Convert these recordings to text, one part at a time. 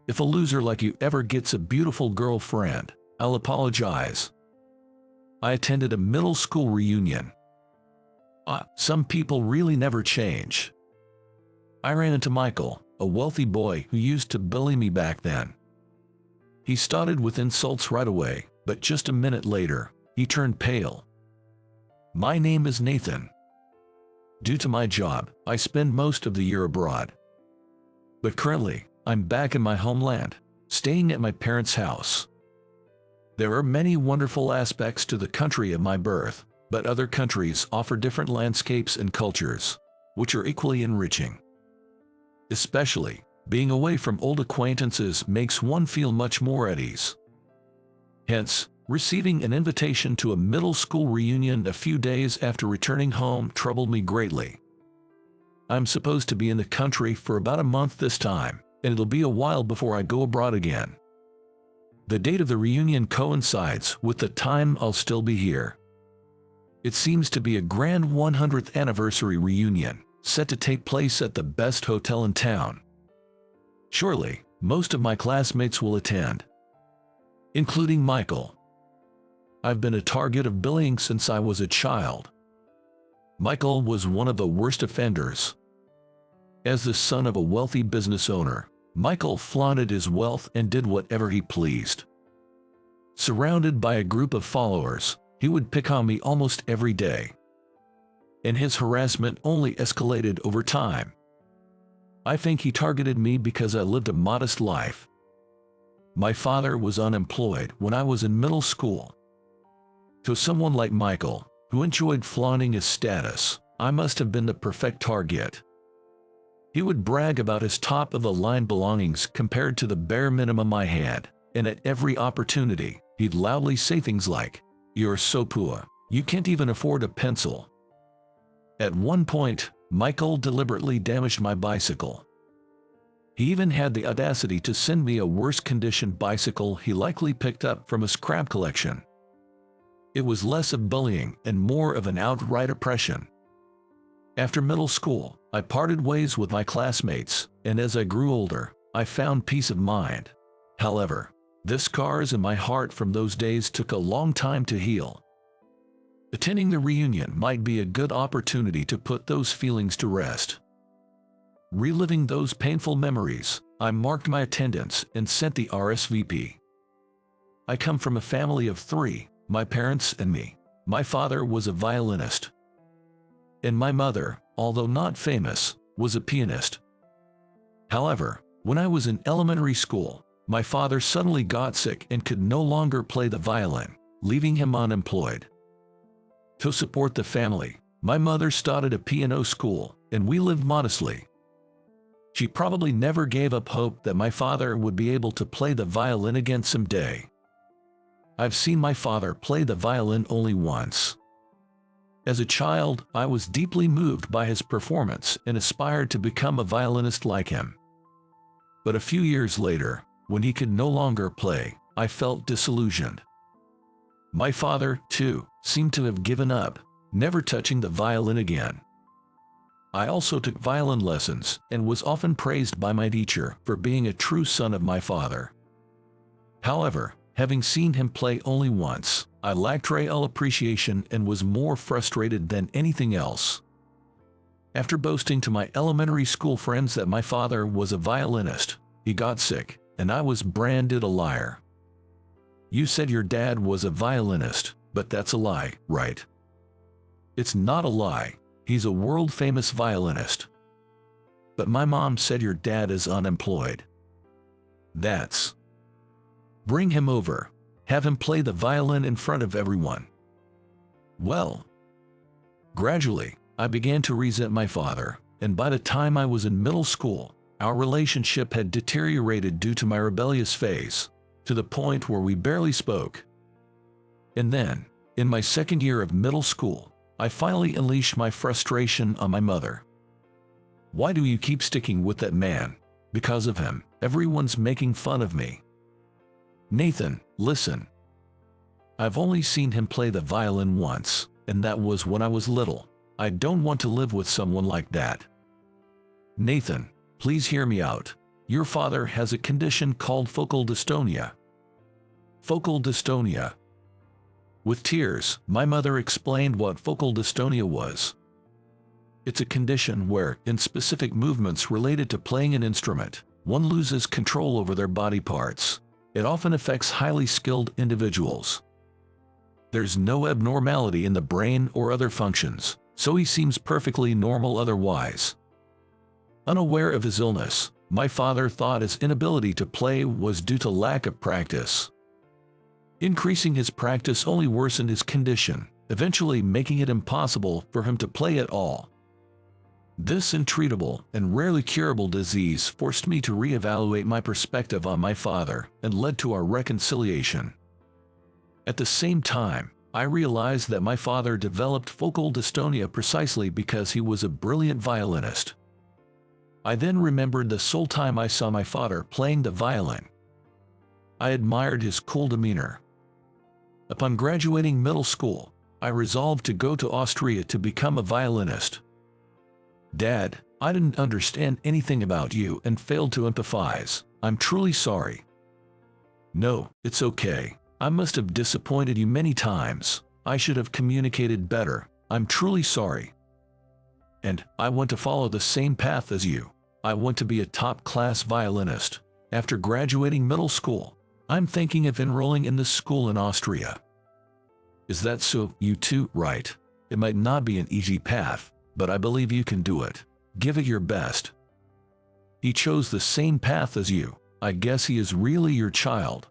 If a loser like you ever gets a beautiful girlfriend, I'll apologize. I attended a middle school reunion. Some people really never change. I ran into Michael, a wealthy boy who used to bully me back then. He started with insults right away, but just a minute later, he turned pale. My name is Nathan. Due to my job, I spend most of the year abroad. But currently, I'm back in my homeland, staying at my parents' house. There are many wonderful aspects to the country of my birth, but other countries offer different landscapes and cultures, which are equally enriching. Especially, being away from old acquaintances makes one feel much more at ease. Hence, receiving an invitation to a middle school reunion a few days after returning home troubled me greatly. I'm supposed to be in the country for about a month this time, and it'll be a while before I go abroad again. The date of the reunion coincides with the time I'll still be here. It seems to be a grand 100th anniversary reunion, set to take place at the best hotel in town. Surely, most of my classmates will attend, including Michael. I've been a target of bullying since I was a child. Michael was one of the worst offenders. As the son of a wealthy business owner, Michael flaunted his wealth and did whatever he pleased. Surrounded by a group of followers, he would pick on me almost every day. And his harassment only escalated over time. I think he targeted me because I lived a modest life. My father was unemployed when I was in middle school. To someone like Michael, who enjoyed flaunting his status, I must have been the perfect target. He would brag about his top-of-the-line belongings compared to the bare minimum I had, and at every opportunity, he'd loudly say things like, "You're so poor, you can't even afford a pencil." At one point, Michael deliberately damaged my bicycle. He even had the audacity to send me a worse-conditioned bicycle he likely picked up from a scrap collection. It was less of bullying and more of an outright oppression. After middle school, I parted ways with my classmates, and as I grew older, I found peace of mind. However, the scars in my heart from those days took a long time to heal. Attending the reunion might be a good opportunity to put those feelings to rest. Reliving those painful memories, I marked my attendance and sent the RSVP. I come from a family of 3, my parents and me. My father was a violinist, and my mother, although not famous, was a pianist. However, when I was in elementary school, my father suddenly got sick and could no longer play the violin, leaving him unemployed. To support the family, my mother started a piano school, and we lived modestly. She probably never gave up hope that my father would be able to play the violin again someday. I've seen my father play the violin only once. As a child, I was deeply moved by his performance and aspired to become a violinist like him. But a few years later, when he could no longer play, I felt disillusioned. My father, too, seemed to have given up, never touching the violin again. I also took violin lessons and was often praised by my teacher for being a true son of my father. However, having seen him play only once, I lacked real appreciation and was more frustrated than anything else. After boasting to my elementary school friends that my father was a violinist, he got sick, and I was branded a liar. "You said your dad was a violinist, but that's a lie, right?" "It's not a lie. He's a world-famous violinist." "But my mom said your dad is unemployed." "That's..." "Bring him over. Have him play the violin in front of everyone." Well, gradually, I began to resent my father, and by the time I was in middle school, our relationship had deteriorated due to my rebellious phase, to the point where we barely spoke. And then, in my second year of middle school, I finally unleashed my frustration on my mother. "Why do you keep sticking with that man? Because of him, everyone's making fun of me." "Nathan, listen. I've only seen him play the violin once, and that was when I was little. I don't want to live with someone like that." "Nathan, please hear me out. your father has a condition called focal dystonia. Focal dystonia. With tears, my mother explained what focal dystonia was. It's a condition where, in specific movements related to playing an instrument, one loses control over their body parts. It often affects highly skilled individuals. There's no abnormality in the brain or other functions, so he seems perfectly normal otherwise. Unaware of his illness, my father thought his inability to play was due to lack of practice. Increasing his practice only worsened his condition, eventually making it impossible for him to play at all. This untreatable and rarely curable disease forced me to reevaluate my perspective on my father and led to our reconciliation. At the same time, I realized that my father developed focal dystonia precisely because he was a brilliant violinist. I then remembered the sole time I saw my father playing the violin. I admired his cool demeanor. Upon graduating middle school, I resolved to go to Austria to become a violinist. Dad, I didn't understand anything about you and failed to empathize. I'm truly sorry. No, it's okay. I must have disappointed you many times. I should have communicated better. I'm truly sorry. And I want to follow the same path as you. I want to be a top-class violinist. After graduating middle school, I'm thinking of enrolling in this school in Austria. Is that so? You too, right? It might not be an easy path, but I believe you can do it. Give it your best. He chose the same path as you. I guess he is really your child.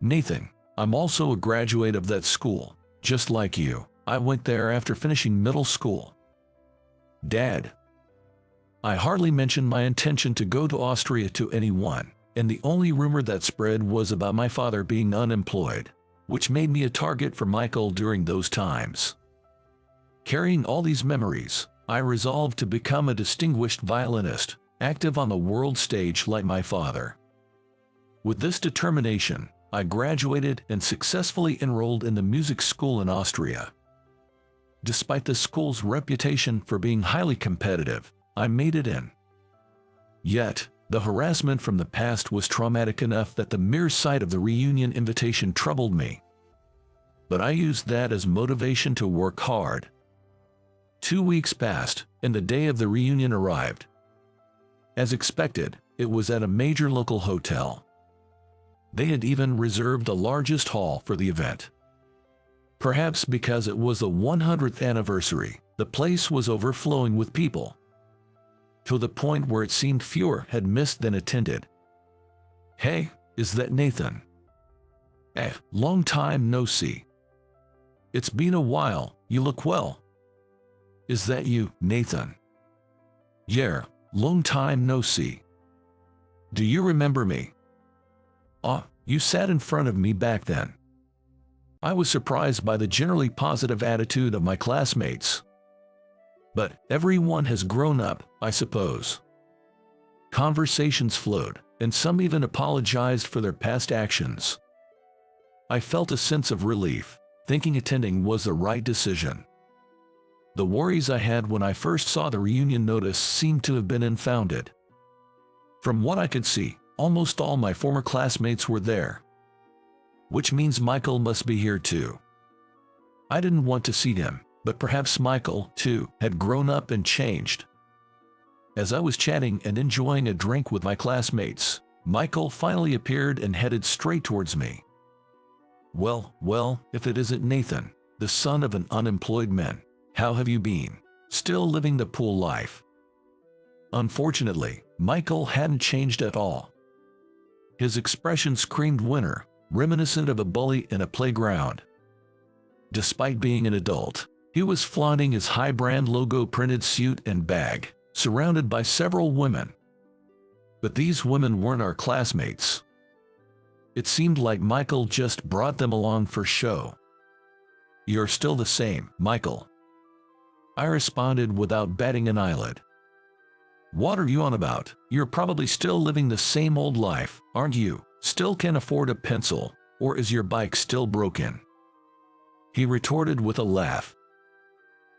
Nathan, I'm also a graduate of that school. Just like you, I went there after finishing middle school. Dad, I hardly mentioned my intention to go to Austria to anyone, and the only rumor that spread was about my father being unemployed, which made me a target for Michael during those times. Carrying all these memories, I resolved to become a distinguished violinist, active on the world stage like my father. With this determination, I graduated and successfully enrolled in the music school in Austria. Despite the school's reputation for being highly competitive, I made it in. Yet, the harassment from the past was traumatic enough that the mere sight of the reunion invitation troubled me. But I used that as motivation to work hard. 2 weeks passed, and the day of the reunion arrived. As expected, it was at a major local hotel. They had even reserved the largest hall for the event. Perhaps because it was the 100th anniversary, the place was overflowing with people, to the point where it seemed fewer had missed than attended. Hey, is that Nathan? Long time no see. It's been a while, you look well. Is that you, Nathan? Yeah, long time no see. Do you remember me? You sat in front of me back then. I was surprised by the generally positive attitude of my classmates. But everyone has grown up, I suppose. Conversations flowed, and some even apologized for their past actions. I felt a sense of relief, thinking attending was the right decision. The worries I had when I first saw the reunion notice seemed to have been unfounded. From what I could see, almost all my former classmates were there. Which means Michael must be here too. I didn't want to see him, but perhaps Michael, too, had grown up and changed. As I was chatting and enjoying a drink with my classmates, Michael finally appeared and headed straight towards me. Well, if it isn't Nathan, the son of an unemployed man, how have you been? Still living the pool life? Unfortunately, Michael hadn't changed at all. His expression screamed winter, reminiscent of a bully in a playground. Despite being an adult, he was flaunting his high-brand logo-printed suit and bag, surrounded by several women. But these women weren't our classmates. It seemed like Michael just brought them along for show. You're still the same, Michael. I responded without batting an eyelid. What are you on about? You're probably still living the same old life, aren't you? Still can't afford a pencil, or is your bike still broken? He retorted with a laugh.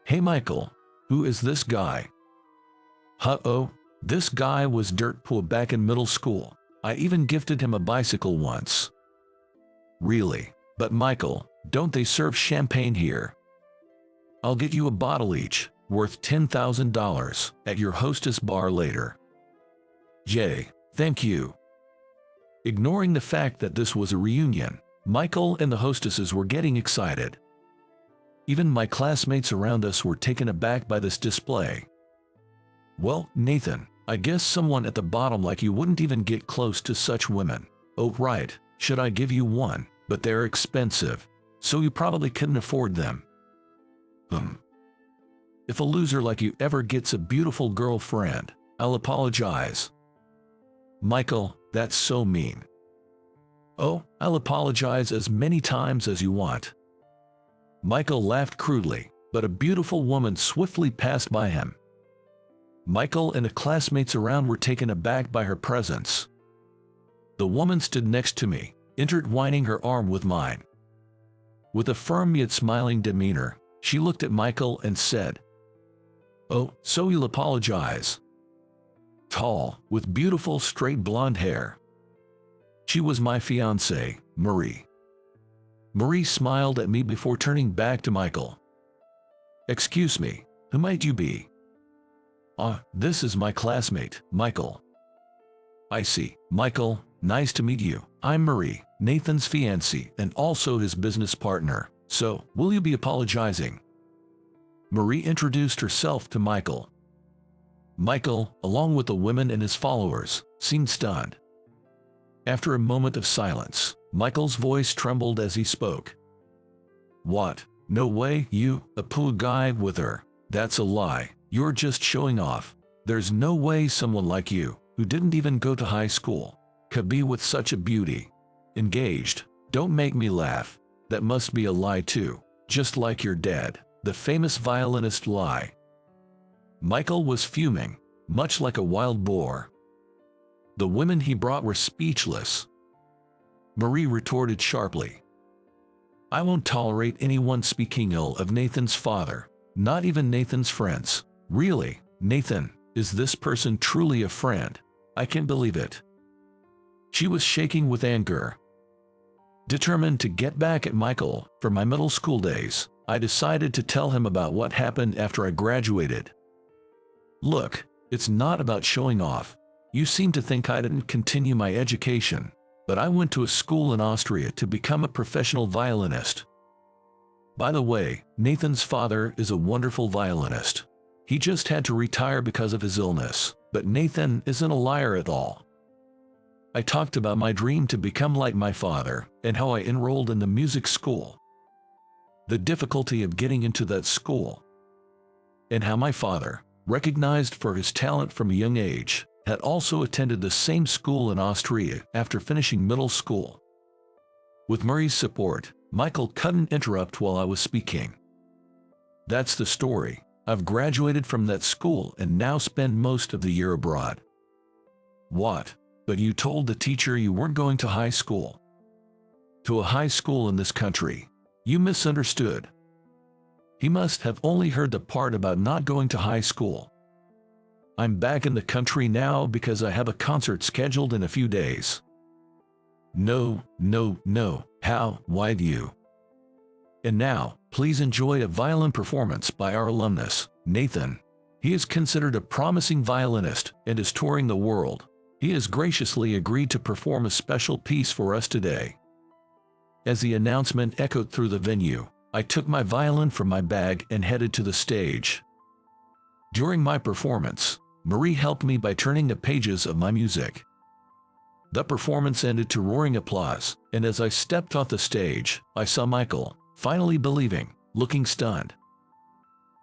Hey Michael, who is this guy? Uh-oh, This guy was dirt poor back in middle school. I even gifted him a bicycle once. Really? But Michael, don't they serve champagne here? I'll get you a bottle each, worth $10,000, at your hostess bar later. Jay, thank you. Ignoring the fact that this was a reunion, Michael and the hostesses were getting excited. Even my classmates around us were taken aback by this display. Well, Nathan, I guess someone at the bottom like you wouldn't even get close to such women. Oh right, should I give you one? But they're expensive, so you probably couldn't afford them. If a loser like you ever gets a beautiful girlfriend, I'll apologize. Michael, that's so mean. Oh, I'll apologize as many times as you want. Michael laughed crudely, but a beautiful woman swiftly passed by him. Michael and the classmates around were taken aback by her presence. The woman stood next to me, intertwining her arm with mine. With a firm yet smiling demeanor, she looked at Michael and said, "Oh, so you'll apologize." Tall, with beautiful straight blonde hair. She was my fiancée, Marie. Marie smiled at me before turning back to Michael. "Excuse me, who might you be?" This is my classmate, Michael." "I see, Michael, nice to meet you. I'm Marie, Nathan's fiancée and also his business partner. So, will you be apologizing?" Marie introduced herself to Michael. Michael, along with the women and his followers, seemed stunned. After a moment of silence, Michael's voice trembled as he spoke. "What? No way, you, a poor guy with her. That's a lie. You're just showing off. There's no way someone like you, who didn't even go to high school, could be with such a beauty. Engaged. Don't make me laugh. That must be a lie too, just like your dad, the famous violinist lie." Michael was fuming, much like a wild boar. The women he brought were speechless. Marie retorted sharply, "I won't tolerate anyone speaking ill of Nathan's father, not even Nathan's friends. Really, Nathan, is this person truly a friend? I can't believe it." She was shaking with anger. Determined to get back at Michael for my middle school days, I decided to tell him about what happened after I graduated. "Look, it's not about showing off. You seem to think I didn't continue my education, but I went to a school in Austria to become a professional violinist. By the way, Nathan's father is a wonderful violinist. He just had to retire because of his illness, but Nathan isn't a liar at all." I talked about my dream to become like my father and how I enrolled in the music school, the difficulty of getting into that school, and how my father, recognized for his talent from a young age, had also attended the same school in Austria after finishing middle school. With Marie's support, Michael couldn't interrupt while I was speaking. "That's the story. I've graduated from that school and now spend most of the year abroad." "What? But you told the teacher you weren't going to high school." "To a high school in this country. You misunderstood." He must have only heard the part about not going to high school. "I'm back in the country now because I have a concert scheduled in a few days." No. How? Why do you?" "And now, please enjoy a violin performance by our alumnus, Nathan. He is considered a promising violinist and is touring the world. He has graciously agreed to perform a special piece for us today." As the announcement echoed through the venue, I took my violin from my bag and headed to the stage. During my performance, Marie helped me by turning the pages of my music. The performance ended to roaring applause, and as I stepped off the stage, I saw Michael, finally believing, looking stunned.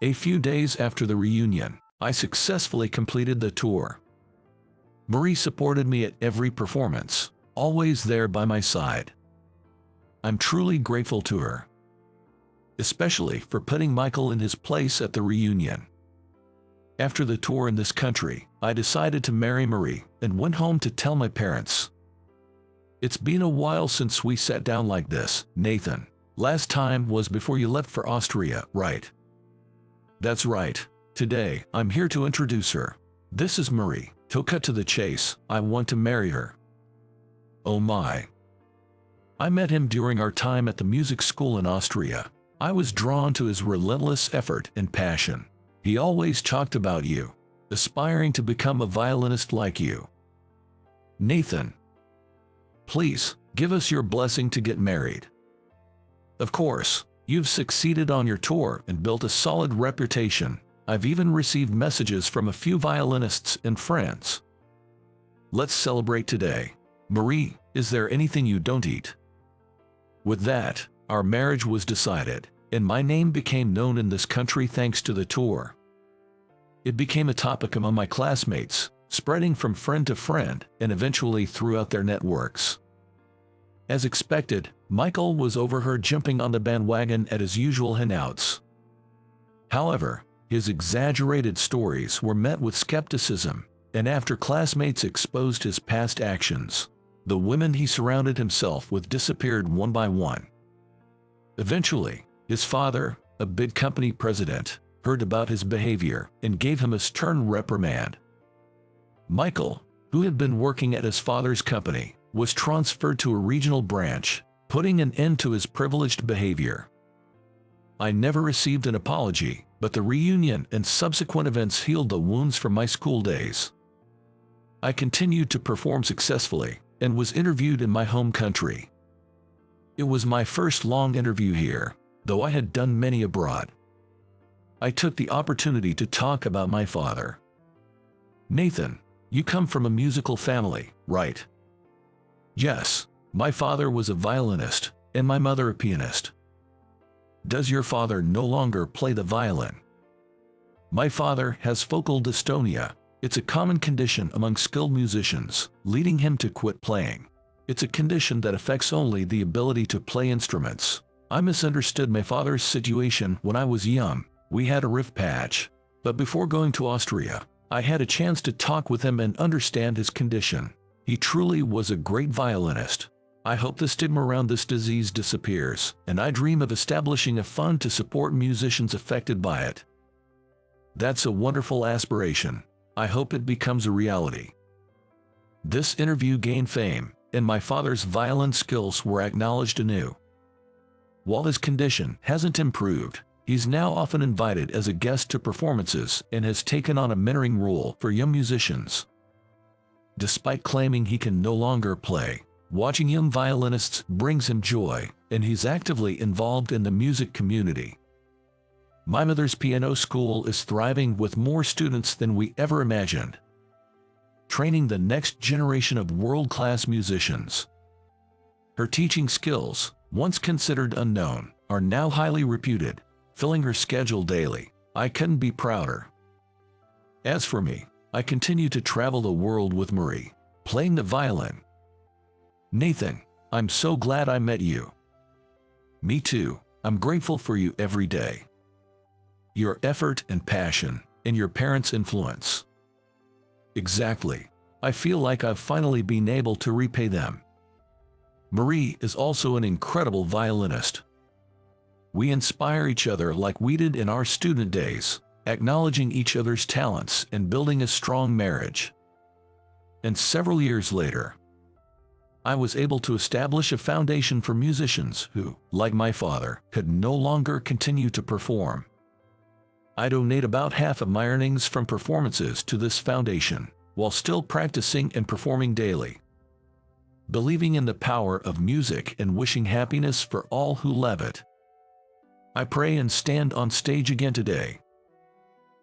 A few days after the reunion, I successfully completed the tour. Marie supported me at every performance, always there by my side. I'm truly grateful to her, especially for putting Michael in his place at the reunion. After the tour in this country, I decided to marry Marie and went home to tell my parents. "It's been a while since we sat down like this, Nathan. Last time was before you left for Austria, right?" "That's right. Today, I'm here to introduce her. This is Marie. To cut to the chase, I want to marry her. Oh my. I met him during our time at the music school in Austria. I was drawn to his relentless effort and passion. He always talked about you, aspiring to become a violinist like you. Nathan, please, give us your blessing to get married. Of course, you've succeeded on your tour and built a solid reputation. I've even received messages from a few violinists in France. Let's celebrate today. Marie, is there anything you don't eat? With that, our marriage was decided, and my name became known in this country thanks to the tour. It became a topic among my classmates, spreading from friend to friend and eventually throughout their networks. As expected, Michael was overheard jumping on the bandwagon at his usual hangouts. However, his exaggerated stories were met with skepticism, and after classmates exposed his past actions, the women he surrounded himself with disappeared one by one. Eventually, his father, a big company president, heard about his behavior and gave him a stern reprimand. Michael, who had been working at his father's company, was transferred to a regional branch, putting an end to his privileged behavior. I never received an apology, but the reunion and subsequent events healed the wounds from my school days. I continued to perform successfully and was interviewed in my home country. It was my first long interview here, though I had done many abroad. I took the opportunity to talk about my father. Nathan, you come from a musical family, right? Yes, my father was a violinist, and my mother a pianist. Does your father no longer play the violin? My father has focal dystonia. It's a common condition among skilled musicians, leading him to quit playing. It's a condition that affects only the ability to play instruments. I misunderstood my father's situation when I was young. We had a rift patch, but before going to Austria, I had a chance to talk with him and understand his condition. He truly was a great violinist. I hope the stigma around this disease disappears, and I dream of establishing a fund to support musicians affected by it. That's a wonderful aspiration. I hope it becomes a reality. This interview gained fame, and my father's violin skills were acknowledged anew. While his condition hasn't improved, he's now often invited as a guest to performances and has taken on a mentoring role for young musicians. Despite claiming he can no longer play, watching young violinists brings him joy, and he's actively involved in the music community. My mother's piano school is thriving with more students than we ever imagined, training the next generation of world-class musicians. Her teaching skills, once considered unknown, are now highly reputed, filling her schedule daily. I couldn't be prouder. As for me, I continue to travel the world with Marie, playing the violin. Nathan, I'm so glad I met you. Me too. I'm grateful for you every day. Your effort and passion, and your parents' influence. Exactly. I feel like I've finally been able to repay them. Marie is also an incredible violinist. We inspire each other like we did in our student days, acknowledging each other's talents and building a strong marriage. And several years later, I was able to establish a foundation for musicians who, like my father, could no longer continue to perform. I donate about half of my earnings from performances to this foundation, while still practicing and performing daily. Believing in the power of music and wishing happiness for all who love it. I pray and stand on stage again today,